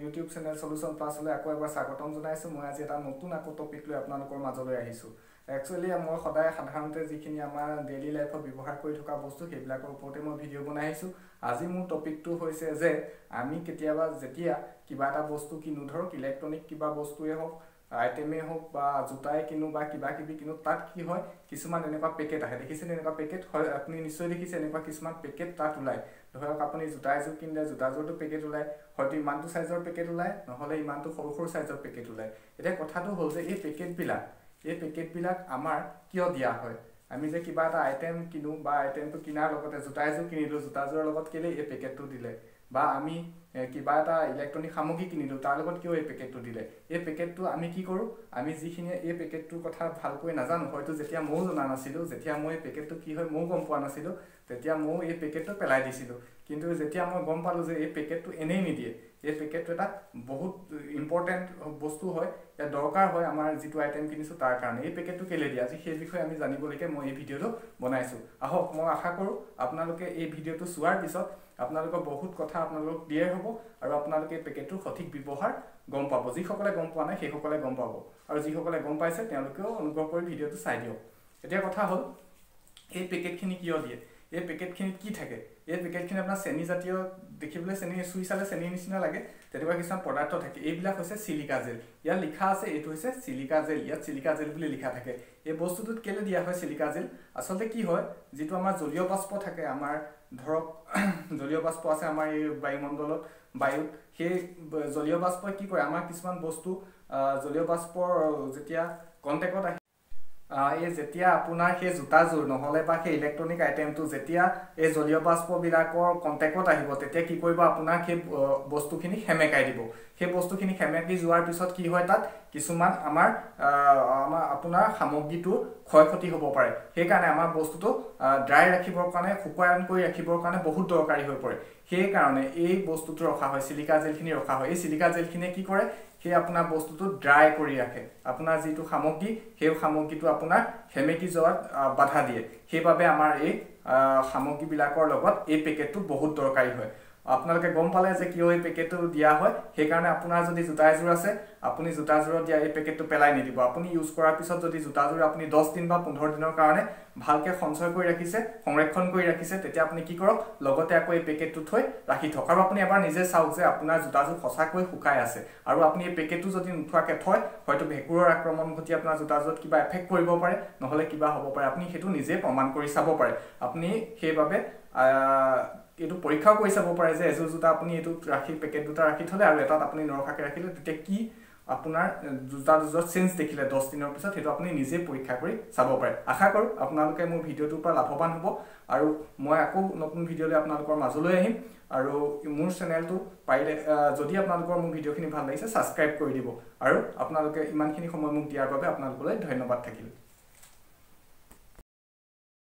YouTube channel solution প্লাছলৈ আকৌ এবাৰ স্বাগতম জনাইছো। মই আজি এটা নতুন আকৌ টপিক লৈ আপোনালোকৰ মাজলৈ আহিছো। একচুৱেলি মই সদায় সাধাৰণতে যিখিনি আমাৰ ডেইলি লাইফত ব্যৱহাৰ কৰি থকা বস্তু সেইবিলাকৰ ওপৰতে মই ভিডিঅ' বনাই আহিছো। আজি মোৰ টপিকটো হৈছে যে আমি কেতিয়াবা যেতিয়া কিবা এটা বস্তু কিনো, ধৰক ইলেক্ট্ৰনিক কিবা বস্তুৱে হওক, আইটেমে হওক বা জোতাই কিনো বা কিবা কিবি কিনো, তাত কি হয় কিছুমান এনেকুৱা পেকেট আহে। দেখিছেনে এনেকুৱা পেকেট? হয়, আপুনি নিশ্চয় দেখিছে এনেকুৱা কিছুমান পেকেট তাত ওলায়। ধৰক আপুনি জোতা এযোৰ কিনিলে জোতাযোৰটো পেকেট ওলায়, হয়তো ইমানটো চাইজৰ পেকেট ওলায়, নহ'লে ইমানটো সৰু সৰু চাইজৰ পেকেট ওলায়। এতিয়া কথাটো হ'ল যে এই পেকেটবিলাক আমাৰ কিয় দিয়া হয়? আমি যে কিবা এটা আইটেম কিনো বা আইটেমটো কিনাৰ লগতে জোতা এযোৰ কিনিলোঁ, জোতাযোৰৰ লগত কেলৈ এই পেকেটটো দিলে? বা আমি কিবা এটা ইলেক্ট্ৰনিক সামগ্ৰী কিনিলোঁ, তাৰ লগত কিয় এই পেকেটটো দিলে? এই পেকেটটো আমি কি কৰোঁ? আমি যিখিনিয়ে এই পেকেটটোৰ কথা ভালকৈ নাজানো, হয়তো যেতিয়া ময়ো জনা নাছিলোঁ, যেতিয়া মই এই পেকেটটো কি হয় ময়ো গম পোৱা নাছিলোঁ, তেতিয়া ময়ো এই পেকেটটো পেলাই দিছিলোঁ। কিন্তু যেতিয়া মই গম পালোঁ যে এই পেকেটটো এনেই নিদিয়ে, এই পেকেটটো এটা বহুত ইম্পৰ্টেণ্ট বস্তু হয়, ইয়াত দৰকাৰ হয় আমাৰ যিটো আইটেম কিনিছোঁ তাৰ কাৰণে। এই পেকেটটো কেলৈ দিয়ে? আজি সেই বিষয়ে আমি জানিবলৈকে মই এই ভিডিঅ'টো বনাইছোঁ। আহক, মই আশা কৰোঁ আপোনালোকে এই ভিডিঅ'টো চোৱাৰ পিছত আপোনালোকৰ বহুত কথা আপোনালোকক ক্লিয়াৰ হ'ব আৰু আপোনালোকে এই পেকেটটোৰ সঠিক ব্যৱহাৰ গম পাব। যিসকলে গম পোৱা নাই সেইসকলে গম পাব, আৰু যিসকলে গম পাইছে তেওঁলোকেও অনুগ্ৰহ কৰি ভিডিঅ'টো চাই দিয়ক। এতিয়া কথা হ'ল, এই পেকেটখিনি কিয় দিয়ে? এই পেকেটখিনিত কি থাকে? এই পেকেটখিনি আপোনাৰ চেনিজাতীয়, দেখিবলৈ চেনি, চুই চালে চেনিৰ নিচিনা লাগে, তেনেকুৱা কিছুমান পদাৰ্থ থাকে। এইবিলাক হৈছে চিলিকা জেল। ইয়াত লিখা আছে এইটো হৈছে চিলিকা জেল, ইয়াত চিলিকা জেল বুলি লিখা থাকে। এই বস্তুটোত কেলৈ দিয়া হয় চিলিকা জেল? আচলতে কি হয়, যিটো আমাৰ জলীয় বাষ্প থাকে, আমাৰ ধৰক জলীয় বাষ্প আছে আমাৰ এই বায়ুমণ্ডলত, বায়ুত, সেই জলীয় বাষ্পই কি কৰে, আমাৰ কিছুমান বস্তু জলীয় বাষ্পৰ যেতিয়া কণ্টেক্টত আহে, যেতিয়া আপোনাৰ সেই জোতাযোৰ নহ'লে বা সেই ইলেক্ট্ৰনিক আইটেমটো যেতিয়া এই জলীয় বাষ্পবিলাকৰ কণ্টেক্টত আহিব, তেতিয়া কি কৰিব, আপোনাৰ সেই বস্তুখিনি সেমেকাই দিব। সেই বস্তুখিনি সেমেকি যোৱাৰ পিছত কি হয়, তাত কিছুমান আপোনাৰ সামগ্ৰীটো ক্ষয়ক্ষতি হ'ব পাৰে। সেইকাৰণে আমাৰ বস্তুটো ড্ৰাই ৰাখিবৰ কাৰণে, শুকান কৰি ৰাখিবৰ কাৰণে বহুত দৰকাৰী হৈ পৰে। সেইকাৰণে এই বস্তুটো ৰখা হয়, চিলিকা জেলখিনি ৰখা হয়। এই চিলিকা জেলখিনিয়ে কি কৰে, সেই আপোনাৰ বস্তুটো ড্ৰাই কৰি ৰাখে। আপোনাৰ যিটো সামগ্ৰী, সেই সামগ্ৰীটো আপোনাৰ সেমেকি যোৱাত বাধা দিয়ে। সেইবাবে আমাৰ এই সামগ্ৰীবিলাকৰ লগত এই পেকেটটো বহুত দৰকাৰী হয়। আপোনালোকে গম পালে যে কিয় এই পেকেটটো দিয়া হয়। সেইকাৰণে আপোনাৰ যদি জোতা এযোৰ আছে, আপুনি জোতাযোৰত দিয়া এই পেকেটটো পেলাই নিদিব। আপুনি ইউজ কৰাৰ পিছত যদি জোতাযোৰ আপুনি 10 দিন বা 15 দিনৰ কাৰণে ভালকৈ সঞ্চয় কৰি ৰাখিছে, সংৰক্ষণ কৰি ৰাখিছে, তেতিয়া আপুনি কি কৰক, লগতে আকৌ এই পেকেটটো থৈ ৰাখি থওক। আৰু আপুনি এবাৰ নিজে চাওক যে আপোনাৰ জোতাযোৰ সঁচাকৈ শুকাই আছে। আৰু আপুনি এই পেকেটটো যদি নোথোৱাকৈ থয়, হয়তো ভেঁকুৰৰ আক্ৰমণ ঘটি আপোনাৰ জোতাযোৰত কিবা এফেক্ট কৰিব পাৰে, নহ'লে কিবা হ'ব পাৰে। আপুনি সেইটো নিজে প্ৰমাণ কৰি চাব পাৰে। আপুনি সেইবাবে এইটো পৰীক্ষাও কৰি চাব পাৰে যে এযোৰ জোতা আপুনি এইটোত ৰাখি, পেকেট দুটা ৰাখি থ'লে আৰু এটাত আপুনি নৰখাকৈ ৰাখিলে, তেতিয়া কি আপোনাৰ জোতা দুযোৰত চেঞ্জ দেখিলে 10 দিনৰ পিছত, সেইটো আপুনি নিজে পৰীক্ষা কৰি চাব পাৰে। আশা কৰোঁ আপোনালোকে মোৰ ভিডিঅ'টোৰ পৰা লাভৱান হ'ব, আৰু মই আকৌ নতুন ভিডিঅ' লৈ আপোনালোকৰ মাজলৈ আহিম। আৰু মোৰ চেনেলটো পাৰিলে, যদি আপোনালোকৰ মোৰ ভিডিঅ'খিনি ভাল লাগিছে, ছাবস্ক্ৰাইব কৰি দিব। আৰু আপোনালোকে ইমানখিনি সময় মোক দিয়াৰ বাবে আপোনালোকলৈ ধন্যবাদ থাকিল।